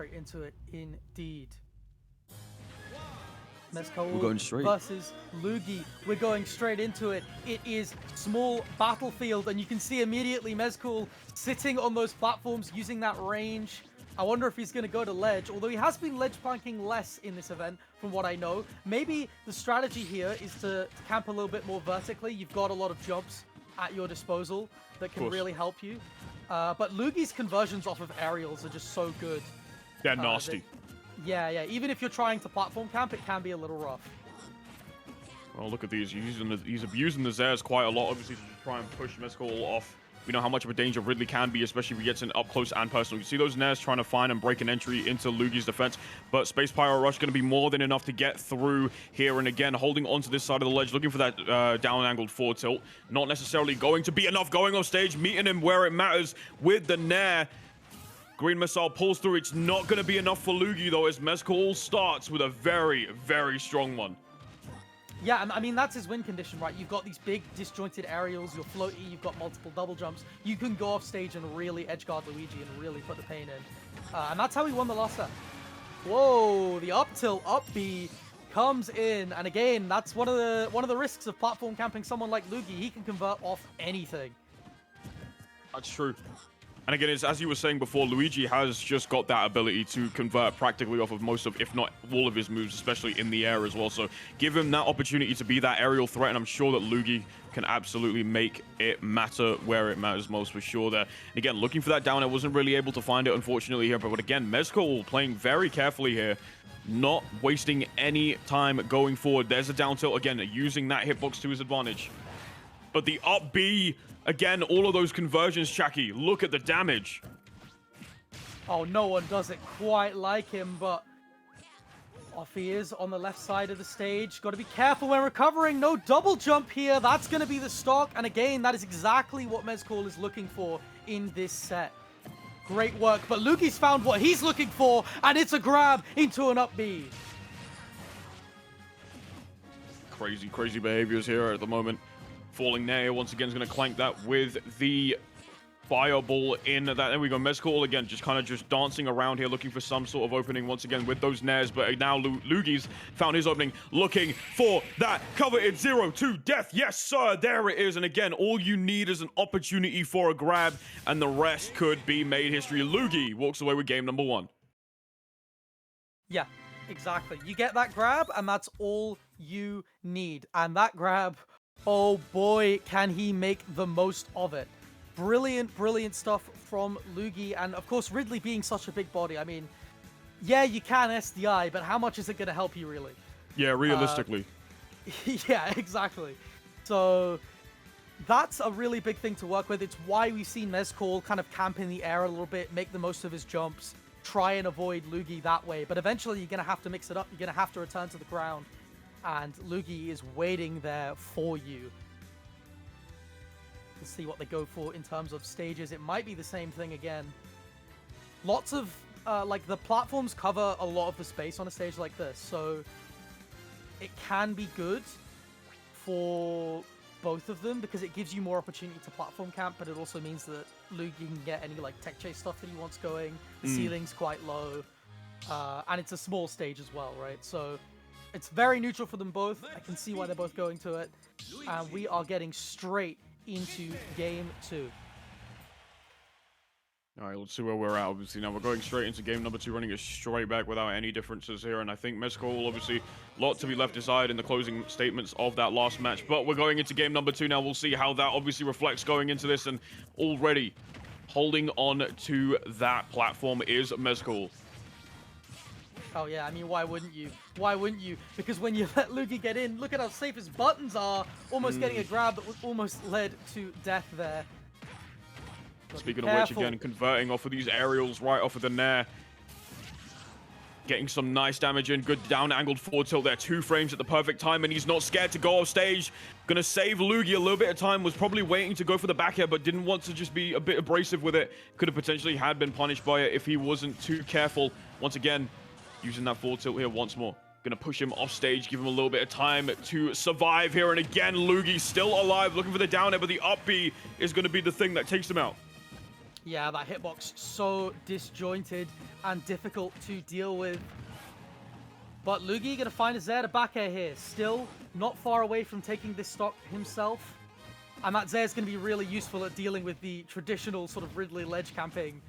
straight into it indeed. Mezcaul We're going straight versus Luugi. We're going straight into it. It is small battlefield, and you can see immediately Mezcaul sitting on those platforms using that range. I wonder if he's going to go to ledge, although he has been ledge planking less in this event, from what I know. Maybe the strategy here is to camp a little bit more vertically. You've got a lot of jumps at your disposal that can really help you. But Luugi's conversions off of aerials are just so good. They're nasty. Yeah. Even if you're trying to platform camp, it can be a little rough. Well, look at these. He's abusing the Zers quite a lot, obviously, to try and push Mezcaul off. We know how much of a danger Ridley can be, especially if he gets in up close and personal. You see those Nairs trying to find and break an entry into Luugi's defense, but Space Pyro Rush going to be more than enough to get through here. And again, holding onto this side of the ledge, looking for that down-angled forward tilt. Not necessarily going to be enough. Going off stage, meeting him where it matters with the Nair. Green Missile pulls through. It's not going to be enough for Luugi, though, as Mezcaul starts with a very, very strong one. Yeah, I mean, that's his win condition, right? You've got these big disjointed aerials, you're floaty, you've got multiple double jumps. You can go off stage and really edgeguard Luigi and really put the pain in. And that's how he won the last set. Whoa, the up tilt, up B comes in. And again, that's one of the risks of platform camping someone like Luugi. He can convert off anything. That's true. And again, it's, as you were saying before, Luigi has just got that ability to convert practically off of most of, if not all of his moves, especially in the air as well. So give him that opportunity to be that aerial threat, and I'm sure that Luugi can absolutely make it matter where it matters most for sure there. And again, looking for that down, I wasn't really able to find it, unfortunately, here. But again, Mezcaul playing very carefully here, not wasting any time going forward. There's a down tilt again, using that hitbox to his advantage. But the up B, again, all of those conversions, Chucky, look at the damage. Oh, no one does it quite like him, but off he is on the left side of the stage. Got to be careful when recovering. No double jump here. That's going to be the stock. And again, that is exactly what Mezcaul is looking for in this set. Great work, but Luugi's found what he's looking for, and it's a grab into an up B. Crazy behaviors here at the moment. Falling Nair once again is going to clank that with the fireball in that. There we go. Mezcaul again, just kind of dancing around here, looking for some sort of opening once again with those Nairs. But now Luugi's found his opening, looking for that coveted 0 to death. Yes, sir. There it is. And again, all you need is an opportunity for a grab, and the rest could be made history. Luugi walks away with game number 1. Yeah, exactly. You get that grab, and that's all you need. And that grab, oh boy, can he make the most of it. Brilliant stuff from Luugi, and of course Ridley being such a big body. I mean, yeah, you can SDI, but how much is it going to help you really? Yeah, realistically. Yeah, exactly. So that's a really big thing to work with. It's why we've seen Mezcaul kind of camp in the air a little bit, make the most of his jumps, try and avoid Luugi that way. But eventually you're going to have to mix it up. You're going to have to return to the ground. And Luugi is waiting there for you. Let's see what they go for in terms of stages. It might be the same thing again. Lots of, like, the platforms cover a lot of the space on a stage like this. So it can be good for both of them because it gives you more opportunity to platform camp, but it also means that Luugi can get any, like, tech chase stuff that he wants going. The ceiling's quite low. And it's a small stage as well, right? So it's very neutral for them both. I can see why they're both going to it. And we are getting straight into game 2. All right, let's see where we're at. Obviously, now we're going straight into game number 2, running it straight back without any differences here. And I think Mezcaul, obviously, a lot to be left aside in the closing statements of that last match. But we're going into game number 2 now. We'll see how that obviously reflects going into this. And already holding on to that platform is Mezcaul. Oh yeah, I mean, why wouldn't you? Why wouldn't you? Because when you let Luugi get in, look at how safe his buttons are. Almost getting a grab that almost led to death there. Speaking of which, again, converting off of these aerials right off of the Nair. Getting some nice damage in. Good down-angled forward tilt there. 2 frames at the perfect time, and he's not scared to go off stage. Gonna save Luugi a little bit of time. Was probably waiting to go for the back air, but didn't want to just be a bit abrasive with it. Could have potentially had been punished by it if he wasn't too careful. Once again, using that forward tilt here once more. Gonna push him off stage, give him a little bit of time to survive here. And again, Luugi still alive, looking for the down air, but the up B is gonna be the thing that takes him out. Yeah, that hitbox so disjointed and difficult to deal with. But Luugi gonna find a Zair to back air here. Still not far away from taking this stock himself. And that Zair is gonna be really useful at dealing with the traditional sort of Ridley ledge camping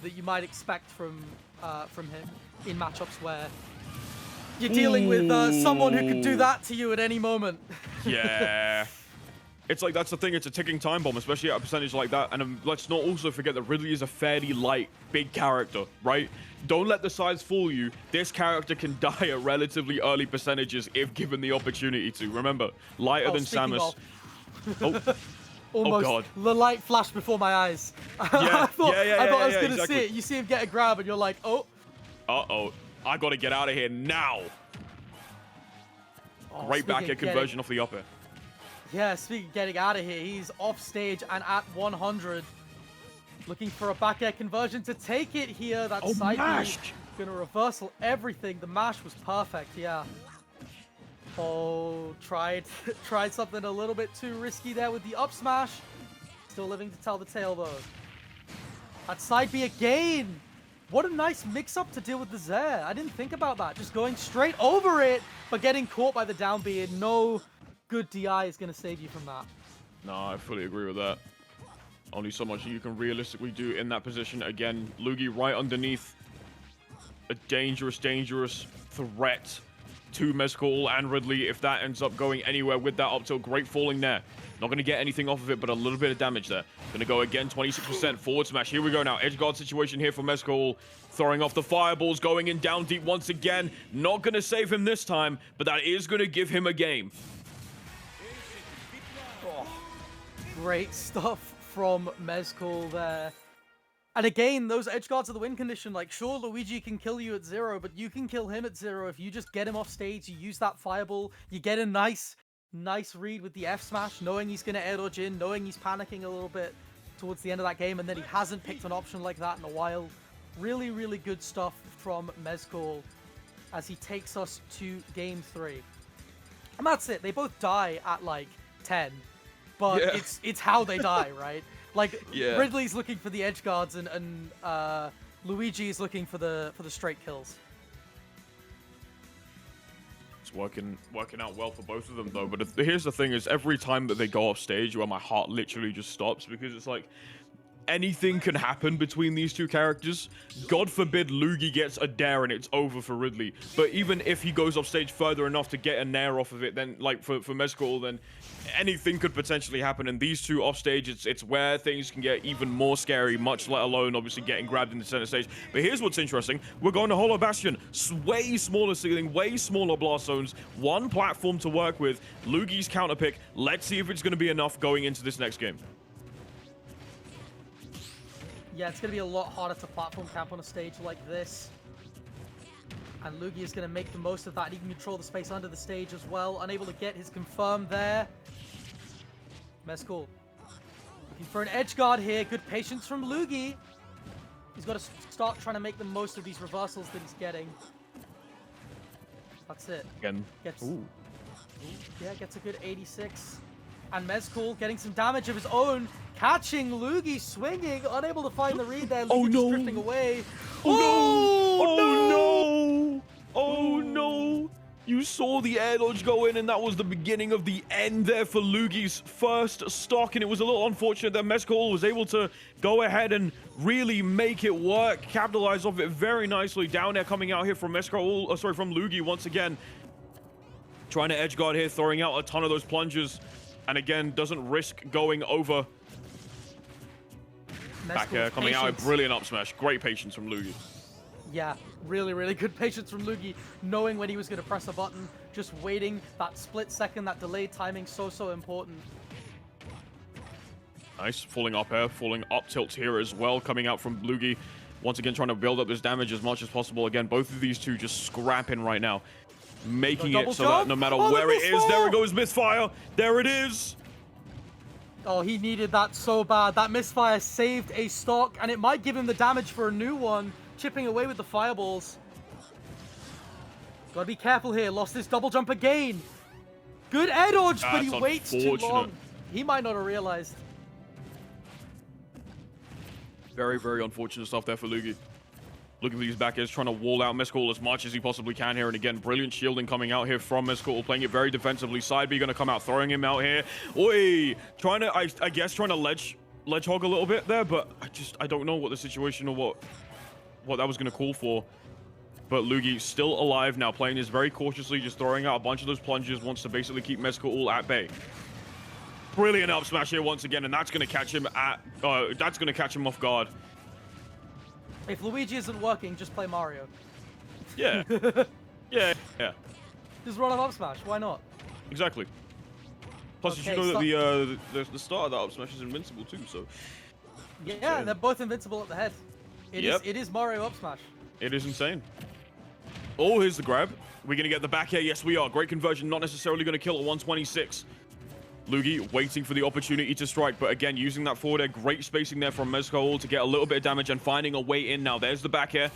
that you might expect from him in matchups where you're dealing with someone who could do that to you at any moment. Yeah. It's like, that's the thing, it's a ticking time bomb, especially at a percentage like that. And let's not also forget that Ridley is a fairly light, big character, right? Don't let the size fool you. This character can die at relatively early percentages if given the opportunity to. Remember, lighter than Samus. Almost. Oh god. The light flashed before my eyes. Yeah. I thought I was gonna exactly. see it. You see him get a grab and you're like, oh. Uh-oh. I gotta get out of here now. Great back air conversion off the up air. Yeah, speaking of getting out of here, he's off stage and at 100. Looking for a back air conversion to take it here. That side mash! Gonna reversal everything. The mash was perfect, yeah. Oh, tried something a little bit too risky there with the up smash. Still living to tell the tale though. That side B again. What a nice mix-up to deal with the Zair. I didn't think about that. Just going straight over it, but getting caught by the down B, and no good DI is going to save you from that. No, I fully agree with that. Only so much you can realistically do in that position. Again, Luugi right underneath. A dangerous, dangerous threat to Mezcaul and Ridley if that ends up going anywhere with that up tilt. Great falling there. Not going to get anything off of it, but a little bit of damage there. Going to go again, 26% forward smash. Here we go now. Edge guard situation here for Mezcaul. Throwing off the fireballs, going in down deep once again. Not going to save him this time, but that is going to give him a game. Oh, great stuff from Mezcaul there. And again, those edge guards are the win condition. Like, sure, Luigi can kill you at 0, but you can kill him at 0 if you just get him off stage, you use that fireball, you get a nice read with the F smash, knowing he's going to air dodge in, knowing he's panicking a little bit towards the end of that game, and then he hasn't picked an option like that in a while. Really, really good stuff from Mezcaul as he takes us to game 3. And that's it. They both die at, like, 10. But yeah. it's how they die, right? Like, yeah. Ridley's looking for the edge guards, and Luigi is looking for the straight kills. It's working out well for both of them, though. But here's the thing: is every time that they go off stage, where my heart literally just stops, because it's like anything can happen between these two characters. God forbid Luugi gets a dare and it's over for Ridley. But even if he goes off stage further enough to get a nair off of it, then like for Mezcaul, then anything could potentially happen. And these two off stage, it's where things can get even more scary, much let alone obviously getting grabbed in the center stage. But here's what's interesting. We're going to Hollow Bastion. Way smaller ceiling, way smaller blast zones. One platform to work with. Luugi's counter pick. Let's see if it's going to be enough going into this next game. Yeah, it's going to be a lot harder to platform camp on a stage like this. And Luugi is going to make the most of that. He can control the space under the stage as well. Unable to get his confirm there. Mezcaul looking for an edge guard here. Good patience from Luugi. He's got to start trying to make the most of these reversals that he's getting. That's it. Again. Gets a good 86. And Mezcaul getting some damage of his own. Catching Luugi swinging. Unable to find the read there. Luugi just drifting away. Oh no! You saw the air dodge go in, and that was the beginning of the end there for Luugi's first stock, and it was a little unfortunate that Mezcaul was able to go ahead and really make it work, capitalize off it very nicely. Down there coming out here from Mezcaul, from Luugi once again. Trying to edge guard here, throwing out a ton of those plungers, and again, doesn't risk going over. Back air coming out, a brilliant up smash. Great patience from Luugi. Yeah, really, really good patience from Luugi, knowing when he was going to press a button, just waiting that split second, that delayed timing, so important. Nice, falling up air, falling up tilts here as well, coming out from Luugi. Once again, trying to build up this damage as much as possible. Again, both of these two just scrapping right now, making it so that no matter where it is, there it goes, misfire. There it is. Oh, he needed that so bad. That misfire saved a stock, and it might give him the damage for a new one. Chipping away with the fireballs. Gotta be careful here. Lost this double jump again. Good air dodge, but he waits too long. He might not have realized. Very, very unfortunate stuff there for Luugi. Looking for these back airs, trying to wall out Mezcaul as much as he possibly can here. And again, brilliant shielding coming out here from Mezcaul, playing it very defensively. Side B going to come out, throwing him out here. Oi! Trying to, I guess, trying to ledge hog a little bit there, but I don't know what the situation or what that was going to call for. But Luugi still alive now, playing this very cautiously, just throwing out a bunch of those plunges, wants to basically keep Mezcaul at bay. Brilliant up smash here once again, and that's going to catch him off guard. If Luigi isn't working, just play Mario. Yeah. yeah. Just run an up smash. Why not? Exactly. Plus, Okay, you know that the start of that up smash is invincible too. So. Yeah, they're both invincible at the head. It is Mario up smash. It is insane. Oh, here's the grab. We're gonna get the back air. Yes, we are. Great conversion. Not necessarily gonna kill at 126. Luugi waiting for the opportunity to strike, but again, using that forward air, great spacing there from Mezcaul to get a little bit of damage and finding a way in now. There's the back air.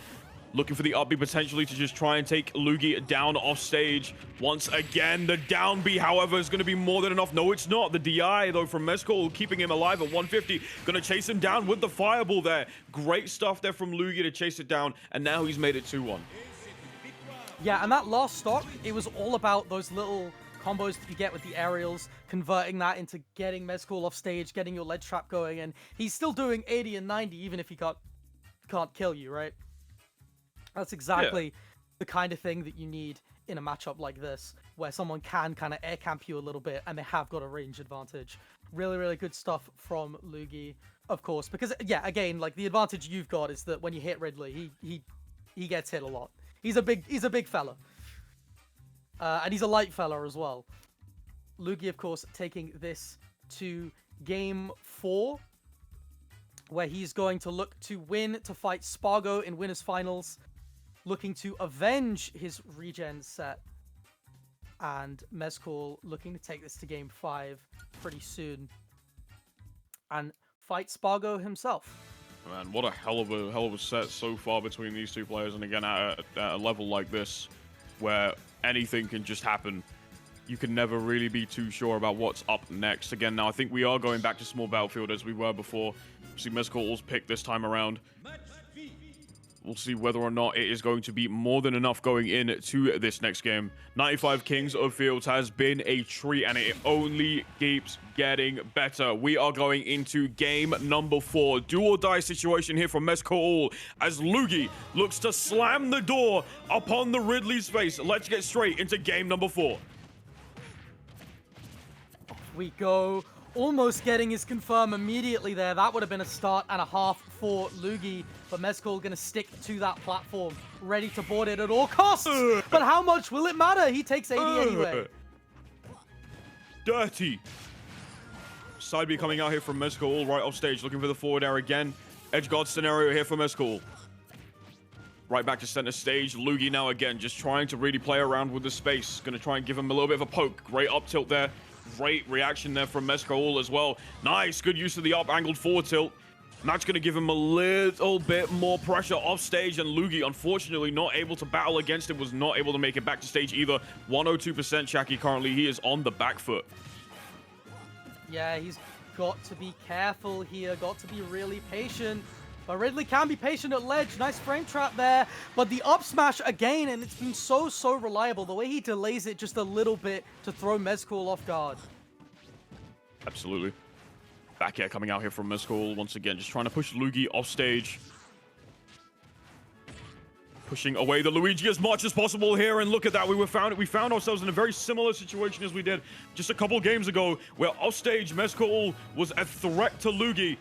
Looking for the up B potentially to just try and take Luugi down off stage. Once again, the down B, however, is going to be more than enough. No, it's not. The DI, though, from Mezcaul, keeping him alive at 150. Going to chase him down with the fireball there. Great stuff there from Luugi to chase it down, and now he's made it 2-1. Yeah, and that last stock, it was all about those little combos that you get with the aerials, converting that into getting Mezcaul off stage, getting your ledge trap going, and he's still doing 80 and 90 even if he can't kill you, right? That's exactly the kind of thing that you need in a matchup like this, where someone can kind of air camp you a little bit and they have got a range advantage. Really, really good stuff from Luugi, of course, because yeah, again, like the advantage you've got is that when you hit Ridley, he gets hit a lot. He's a big fella. And he's a light fella as well. Luugi, of course, taking this to game 4, where he's going to look to win to fight Spargo in winners finals, looking to avenge his regen set. And Mezcaul looking to take this to game 5 pretty soon and fight Spargo himself. Man, what a hell of a set so far between these two players, and again at a level like this where anything can just happen. You can never really be too sure about what's up next. Again, now I think we are going back to small battlefield as we were before. See Mezcaul's pick this time around. We'll see whether or not it is going to be more than enough going into this next game. 95 Kings of Fields has been a treat, and it only keeps getting better. We are going into game number 4. Do or die situation here from Mezcaul as Luugi looks to slam the door upon the Ridley's face. Let's get straight into game number 4. We go. Almost getting his confirm immediately there. That would have been a start and a half for Luugi, but Mezcaul going to stick to that platform, ready to board it at all costs. But how much will it matter? He takes 80 anyway. Dirty. Side B coming out here from Mezcaul right off stage, looking for the forward air again. Edge guard scenario here for Mezcaul. Right back to center stage. Luugi now again, just trying to really play around with the space. Going to try and give him a little bit of a poke. Great up tilt there. Great reaction there from Mezcaul as well. Nice, good use of the up angled forward tilt. And that's going to give him a little bit more pressure off stage, and Luugi, unfortunately, not able to battle against him, was not able to make it back to stage either. 102% Shaki currently. He is on the back foot. Yeah, he's got to be careful here, got to be really patient. But Ridley can be patient at ledge. Nice frame trap there. But the up smash again, and it's been so reliable. The way he delays it just a little bit to throw Mezcaul off guard. Absolutely. Back air coming out here from Mezcaul once again, just trying to push Luugi off stage. Pushing away the Luigi as much as possible here, and look at that. We found ourselves in a very similar situation as we did just a couple games ago, where off stage Mezcaul was a threat to Luugi.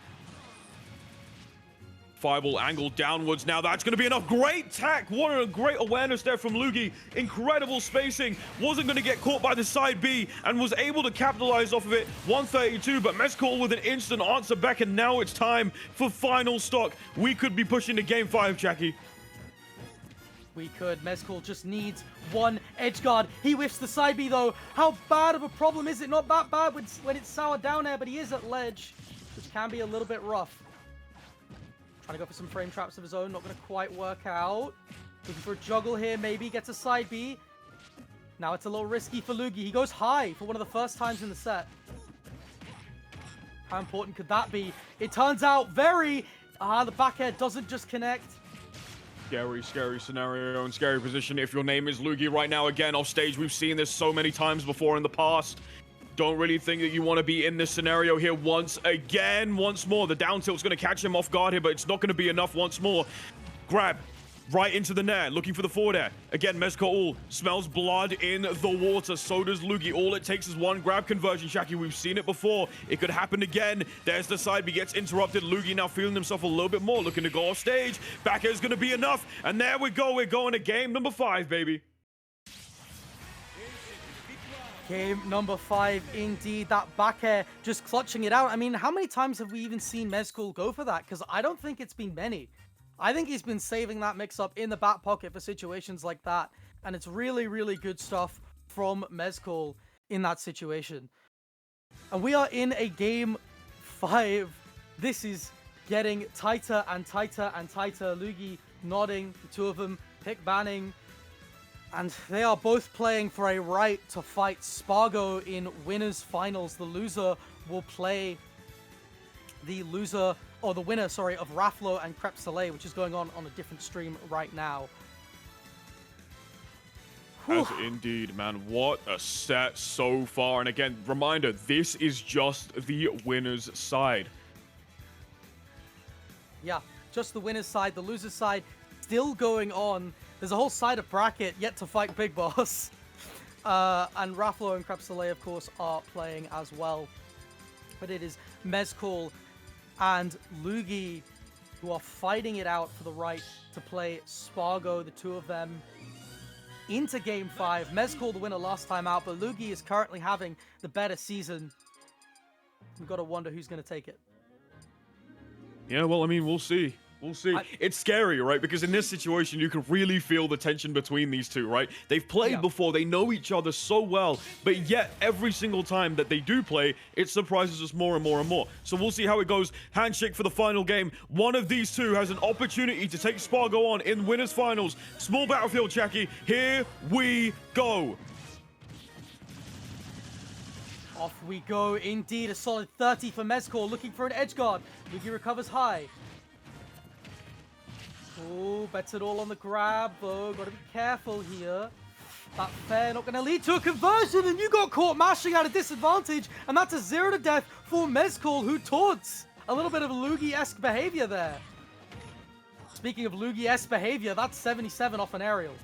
Fireball angled downwards now. That's going to be enough. Great tack. What a great awareness there from Luugi. Incredible spacing. Wasn't going to get caught by the side B and was able to capitalize off of it. 132, but Mezcaul with an instant answer back, and now it's time for final stock. We could be pushing to game 5, Jackie. We could. Mezcaul just needs one edge guard. He whiffs the side B though. How bad of a problem is it? Not that bad when it's sour down air, but he is at ledge, which can be a little bit rough. Trying to go for some frame traps of his own. Not going to quite work out. Looking for a juggle here. Maybe gets a side B. Now it's a little risky for Luugi. He goes high for one of the first times in the set. How important could that be? It turns out very The back air doesn't just connect. Scary, scary scenario and scary position. If your name is Luugi right now, again, off stage, we've seen this so many times before in the past. Don't really think that you want to be in this scenario here once more. The down tilt's going to catch him off guard here, but it's not going to be enough once more. Grab. Right into the net, looking for the forward air. Again, Mezcaul smells blood in the water. So does Luugi. All it takes is one grab conversion, Shaki. We've seen it before. It could happen again. There's the side B, gets interrupted. Luugi now feeling himself a little bit more, looking to go off stage. Back air is going to be enough. And there we go. We're going to game number 5, baby. Game number 5, indeed. That back air just clutching it out. I mean, how many times have we even seen Mezcaul go for that? Because I don't think it's been many. I think he's been saving that mix-up in the back pocket for situations like that. And it's really, really good stuff from Mezcaul in that situation. And we are in a game 5. This is getting tighter and tighter and tighter. Luugi nodding, the two of them pick banning. And they are both playing for a right to fight Spargo in winners finals. The loser will play the winner, sorry, of Raflo and Crêpe Soleil, which is going on a different stream right now. As indeed, man. What a set so far. And again, reminder, this is just the winner's side. Yeah, just the winner's side. The loser's side still going on. There's a whole side of bracket yet to fight Big Boss. And Raflo and Crêpe Soleil, of course, are playing as well. But it is Mezcaul and Luugi who are fighting it out for the right to play Spargo, the two of them, into Game 5. Mezcaul the winner last time out, but Luugi is currently having the better season. We've got to wonder who's going to take it. Yeah, well, I mean, we'll see. We'll see. It's scary, right? Because in this situation, you can really feel the tension between these two, right? They've played before. They know each other so well. But yet, every single time that they do play, it surprises us more and more and more. So we'll see how it goes. Handshake for the final game. One of these two has an opportunity to take Spargo on in winners finals. Small battlefield, Jackie. Here we go. Off we go, indeed. A solid 30 for Mezcaul, looking for an edge guard. Luugi recovers high. Oh, bets it all on the grab, though. Gotta be careful here. That fair not gonna lead to a conversion, and you got caught mashing at a disadvantage, and that's a 0 to death for Mezcaul, who taunts. A little bit of Luugi-esque behavior there. Speaking of Luugi-esque behavior, that's 77 off an aerial.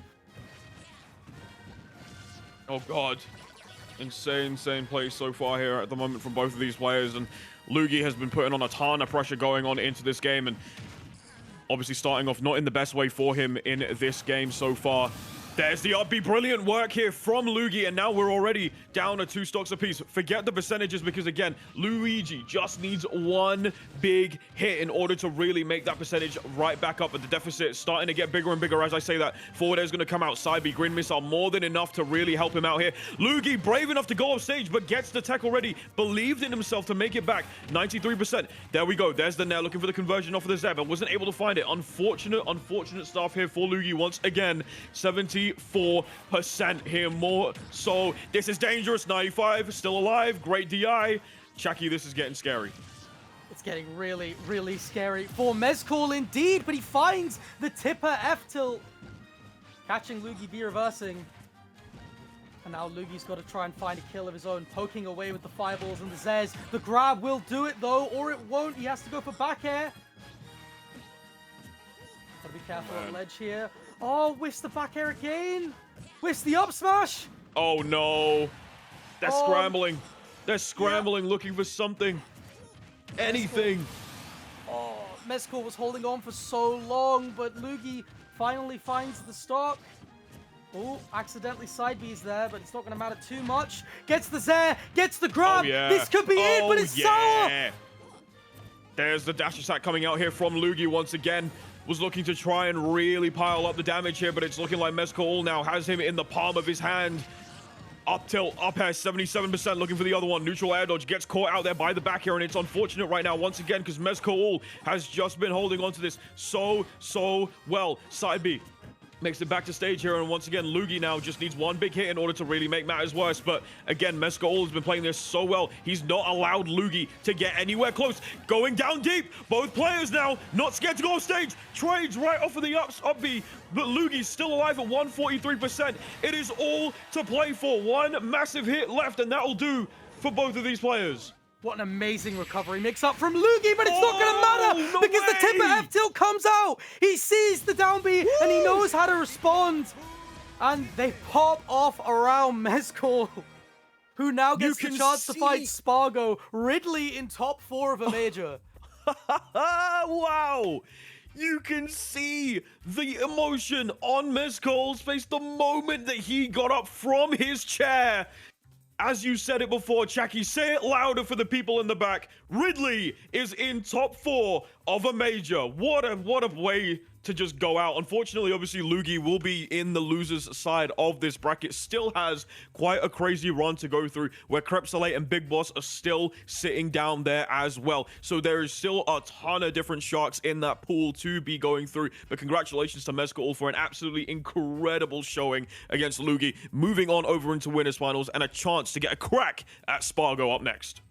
Oh, God. Insane play so far here at the moment from both of these players, and Luugi has been putting on a ton of pressure going on into this game, and obviously starting off not in the best way for him in this game so far. There's the up B. Brilliant work here from Luugi, and now we're already down to 2 stocks apiece. Forget the percentages because, again, Luigi just needs one big hit in order to really make that percentage right back up. But the deficit is starting to get bigger and bigger as I say that. Forward air is going to come out. Side B, Green Missile, more than enough to really help him out here. Luugi, brave enough to go off stage, but gets the tech already. Believed in himself to make it back. 93%. There we go. There's the nair, looking for the conversion off of the Zeb, but wasn't able to find it. Unfortunate stuff here for Luugi once again. 74% here more. So this is dangerous. 95 still alive. Great DI. Chucky, this is getting scary. It's getting really, really scary for Mezcaul indeed, but he finds the tipper F tilt. Catching Luugi B reversing. And now Luugi's got to try and find a kill of his own, poking away with the fireballs and the Zez. The grab will do it though, or it won't. He has to go for back air. Gotta be careful on the ledge here. Oh, whiffs the back air again. Whiffs the up smash. Oh no. They're scrambling. They're scrambling, looking for something. Anything. Oh, Mezcaul was holding on for so long, but Luugi finally finds the stock. Oh, accidentally side B's there, but it's not going to matter too much. Gets the Zair, gets the grab. Oh, yeah. This could be it, but it's sour. There's the dash attack coming out here from Luugi once again. Was looking to try and really pile up the damage here, but it's looking like Mezcaul now has him in the palm of his hand. Up tilt, up air, 77%, looking for the other one. Neutral air dodge, gets caught out there by the back air, and it's unfortunate right now once again because Mezcaul has just been holding on to this so well. Side B. Makes it back to stage here, and once again, Luugi now just needs one big hit in order to really make matters worse. But again, Mezcaul has been playing this so well. He's not allowed Luugi to get anywhere close. Going down deep. Both players now not scared to go off stage. Trades right off of the up B, but Luugi's still alive at 143%. It is all to play for. One massive hit left, and that'll do for both of these players. What an amazing recovery mix up from Luugi, but it's not going to matter no because way. the tip of F-tilt comes out. He sees the down B and he knows how to respond. And they pop off around Mezcaul, who now gets the chance to fight Spargo. Ridley in top 4 of a major. Wow. You can see the emotion on Mezcaul's face the moment that he got up from his chair. As you said it before, Chucky, say it louder for the people in the back. Ridley is in top 4 of a major. What a way to just go out. Unfortunately, obviously, Luugi will be in the loser's side of this bracket. Still has quite a crazy run to go through, where Crepsolate and Big Boss are still sitting down there as well. So there is still a ton of different sharks in that pool to be going through. But congratulations to Mezcaul for an absolutely incredible showing against Luugi, moving on over into winners finals and a chance to get a crack at Spargo up next.